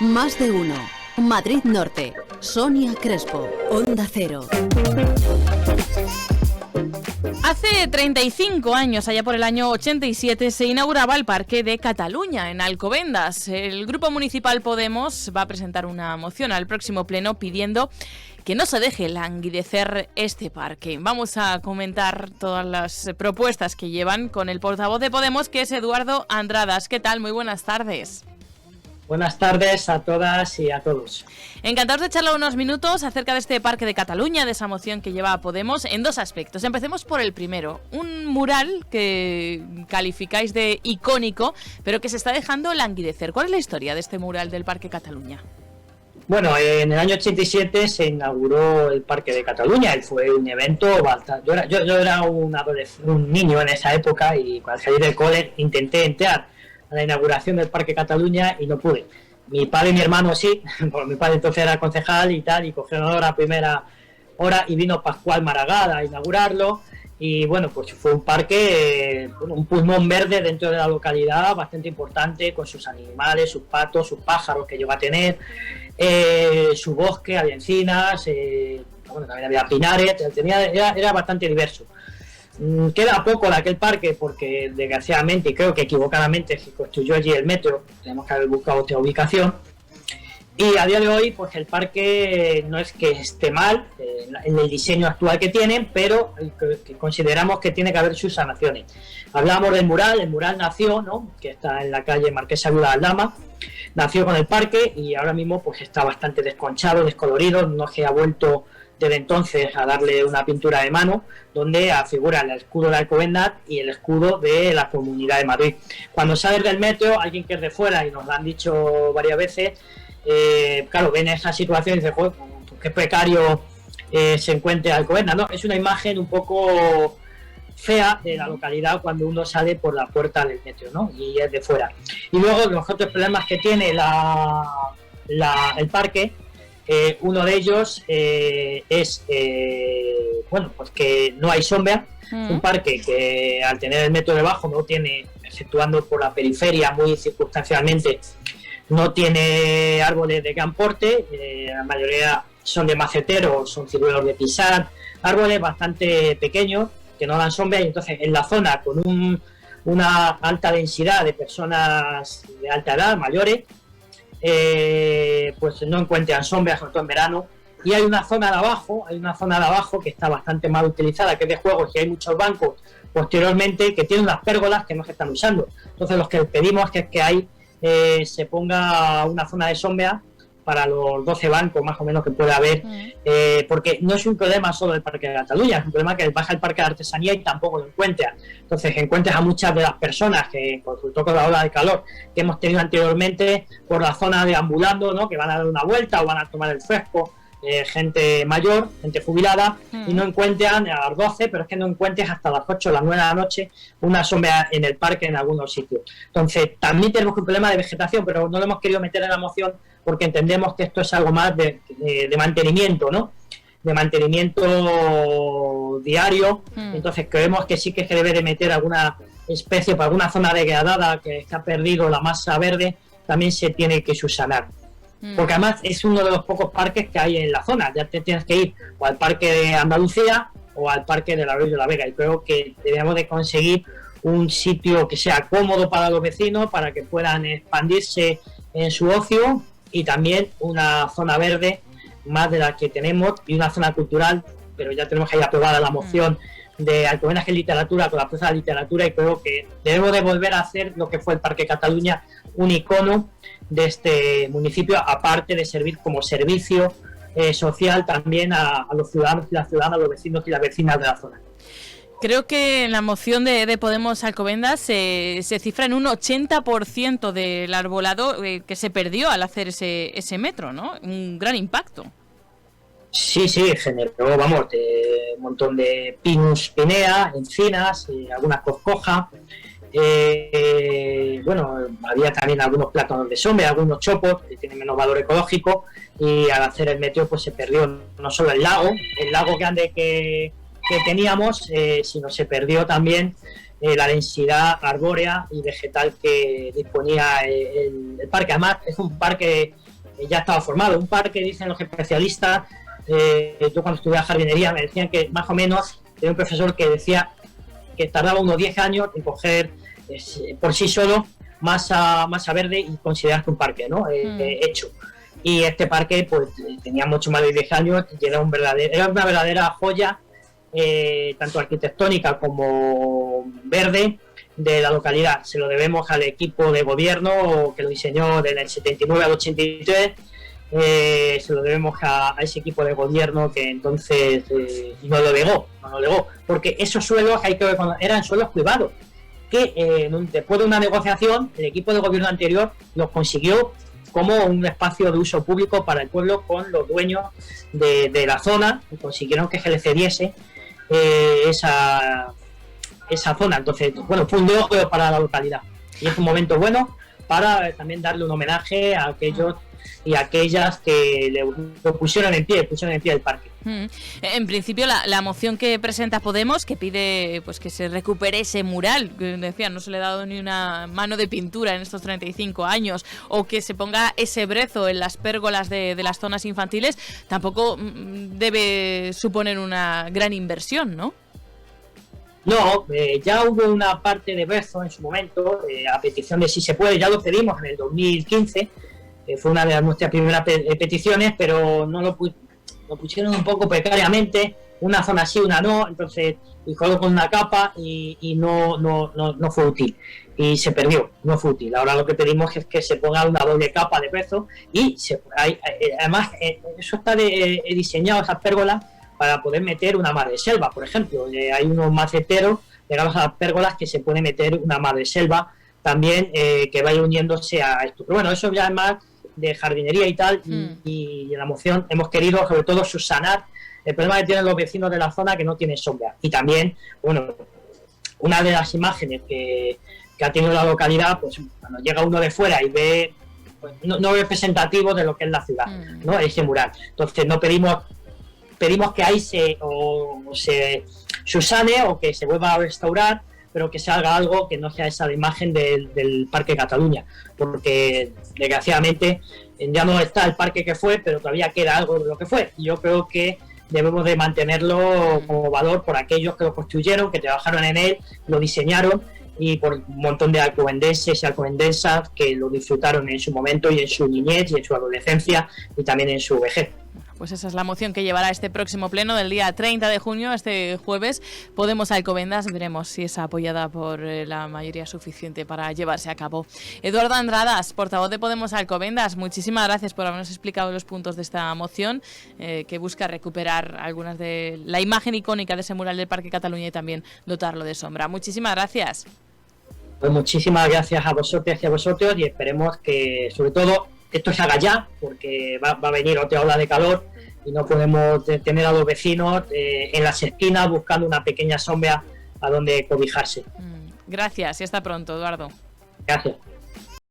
Más de uno. Madrid Norte. Sonia Crespo. Onda Cero. Hace 35 años, allá por el año 87, se inauguraba el Parque de Cataluña, en Alcobendas. El Grupo Municipal Podemos va a presentar una moción al próximo pleno pidiendo que no se deje languidecer este parque. Vamos a comentar todas las propuestas que llevan con el portavoz de Podemos, que es Eduardo Andradas. ¿Qué tal? Muy buenas tardes. Buenas tardes a todas y a todos. Encantados de charlar unos minutos acerca de este Parque de Cataluña, de esa moción que lleva a Podemos, en dos aspectos. Empecemos por el primero, un mural que calificáis de icónico, pero que se está dejando languidecer. ¿Cuál es la historia de este mural del Parque Cataluña? Bueno, en el año 87 se inauguró el Parque de Cataluña y fue un evento bastante... Yo era un niño en esa época y cuando salí del cole intenté entrar a la inauguración del Parque Cataluña y no pude. Mi padre y mi hermano sí, porque mi padre entonces era concejal y tal, y cogieron la primera hora y vino Pascual Maragall a inaugurarlo. Y bueno, pues fue un parque, un pulmón verde dentro de la localidad, bastante importante, con sus animales, sus patos, sus pájaros que llegó a tener, su bosque, había encinas, bueno, también había pinares, era bastante diverso. Queda poco de aquel parque porque desgraciadamente y creo que equivocadamente se construyó allí el metro, tenemos que haber buscado otra ubicación y a día de hoy pues el parque no es que esté mal en el diseño actual que tienen, pero que consideramos que tiene que haber sus sanaciones. Hablamos del mural, el mural nació, ¿no?, que está en la calle Marquesa de Aldama, nació con el parque y ahora mismo pues está bastante desconchado, descolorido, no se ha vuelto desde entonces a darle una pintura de mano donde figura el escudo de Alcobendas y el escudo de la Comunidad de Madrid. Cuando sales del metro, alguien que es de fuera, y nos lo han dicho varias veces, claro, ven esa situación y dice, joder, qué precario se encuentra Alcobendas, ¿no? Es una imagen un poco fea de la localidad cuando uno sale por la puerta del metro, ¿no?, y es de fuera. Y luego los otros problemas que tiene el parque, uno de ellos es bueno, pues que no hay sombra. Un parque que al tener el metro debajo no tiene, exceptuando por la periferia muy circunstancialmente, no tiene árboles de gran porte, la mayoría son de macetero, son ciruelos de pisar, árboles bastante pequeños que no dan sombra, y entonces en la zona con una alta densidad de personas de alta edad, mayores, pues no encuentran sombras, sobre todo en verano. Y hay una zona de abajo que está bastante mal utilizada, que es de juegos, y hay muchos bancos posteriormente que tienen unas pérgolas que no se están usando. Entonces lo que pedimos es que ahí se ponga una zona de sombra para los 12 bancos más o menos que puede haber, porque no es un problema solo del Parque de Cataluña, es un problema que baja el Parque de Artesanía y tampoco lo encuentras. Entonces encuentras a muchas de las personas que, por supuesto con la ola de calor que hemos tenido anteriormente, por la zona deambulando, ¿no?, que van a dar una vuelta o van a tomar el fresco, gente mayor, gente jubilada, y no encuentran a las 12, pero es que no encuentres hasta las 8 o las 9 de la noche una sombra en el parque en algunos sitios. Entonces también tenemos un problema de vegetación, pero no lo hemos querido meter en la moción porque entendemos que esto es algo más de mantenimiento, ¿no?, de mantenimiento diario. Entonces creemos que sí que se debe de meter alguna especie para alguna zona degradada que ha perdido la masa verde, también se tiene que subsanar. Porque además es uno de los pocos parques que hay en la zona, ya te tienes que ir o al Parque de Andalucía o al Parque del Arroyo de la Vega, y creo que debemos de conseguir un sitio que sea cómodo para los vecinos, para que puedan expandirse en su ocio, y también una zona verde más de la que tenemos, y una zona cultural, pero ya tenemos ahí aprobada la moción de Alcobendas en literatura con la Plaza de la Literatura, y creo que debemos de volver a hacer lo que fue el Parque Cataluña, un icono de este municipio, aparte de servir como servicio social también a los ciudadanos y las ciudadanas, a los vecinos y las vecinas de la zona. Creo que en la moción de Podemos Alcobendas se cifra en un 80% del arbolado que se perdió al hacer ese metro, ¿no? Un gran impacto. Sí, generó, vamos, un montón de pinus pinea, encinas, algunas coscojas. Bueno, había también algunos plátanos de sombra, algunos chopos que tienen menos valor ecológico, y al hacer el metro pues se perdió no solo el lago grande que teníamos, sino se perdió también la densidad arbórea y vegetal que disponía el parque. Además, es un parque ya estaba formado, un parque, dicen los especialistas. Yo cuando estudiaba jardinería me decían que más o menos, tenía un profesor que decía que tardaba unos 10 años en coger por sí solo masa verde y considerarse un parque, ¿no? Hecho. Y este parque pues tenía mucho más de 10 años y era una verdadera joya, tanto arquitectónica como verde, de la localidad. Se lo debemos al equipo de gobierno que lo diseñó desde el 79 al 83. Se lo debemos a ese equipo de gobierno que entonces nos lo legó, porque esos suelos eran suelos privados que después de una negociación el equipo de gobierno anterior los consiguió como un espacio de uso público para el pueblo con los dueños de la zona, y consiguieron que se les cediese esa zona. Entonces, bueno, fue un logro para la localidad y es un momento bueno para también darle un homenaje a aquellos y a aquellas que lo pusieron en pie el parque. En principio la moción que presenta Podemos, que pide pues que se recupere ese mural, que decía, no se le ha dado ni una mano de pintura en estos 35 años, o que se ponga ese brezo en las pérgolas de las zonas infantiles, tampoco debe suponer una gran inversión, ¿no? No, ya hubo una parte de brezo en su momento, a petición de Si Se Puede, ya lo pedimos en el 2015, fue una de nuestras primeras peticiones, pero no lo pusieron un poco precariamente, una zona sí, una no, entonces solo con una capa y no fue útil, y se perdió, no fue útil. Ahora lo que pedimos es que se ponga una doble capa de brezo y además eso está diseñado, esas pérgolas, para poder meter una madreselva, por ejemplo. Hay unos maceteros pegados a las pérgolas que se puede meter una madreselva también, que vaya uniéndose a esto. Pero bueno, eso ya es más de jardinería y tal, y en la moción hemos querido sobre todo subsanar el problema que tienen los vecinos de la zona, que no tienen sombra. Y también, bueno, una de las imágenes que ha tenido la localidad, pues cuando llega uno de fuera y ve, pues, no es representativo de lo que es la ciudad, ¿no? Ese mural. Entonces no pedimos que ahí se subsane o que se vuelva a restaurar, pero que se haga algo que no sea esa imagen del Parque Cataluña, porque desgraciadamente ya no está el parque que fue, pero todavía queda algo de lo que fue, y yo creo que debemos de mantenerlo como valor por aquellos que lo construyeron, que trabajaron en él, lo diseñaron, y por un montón de alcobendenses y alcobendensas que lo disfrutaron en su momento y en su niñez y en su adolescencia y también en su vejez. Pues esa es la moción que llevará este próximo pleno del día 30 de junio, este jueves. Podemos Alcobendas, veremos si es apoyada por la mayoría suficiente para llevarse a cabo. Eduardo Andradas, portavoz de Podemos Alcobendas, muchísimas gracias por habernos explicado los puntos de esta moción, que busca recuperar algunas de la imagen icónica de ese mural del Parque Cataluña y también dotarlo de sombra. Muchísimas gracias. Pues muchísimas gracias a vosotros y a vosotros, y esperemos que, sobre todo, esto se haga ya, porque va a venir otra ola de calor y no podemos tener a los vecinos en las esquinas buscando una pequeña sombra a donde cobijarse. Gracias y hasta pronto, Eduardo. Gracias.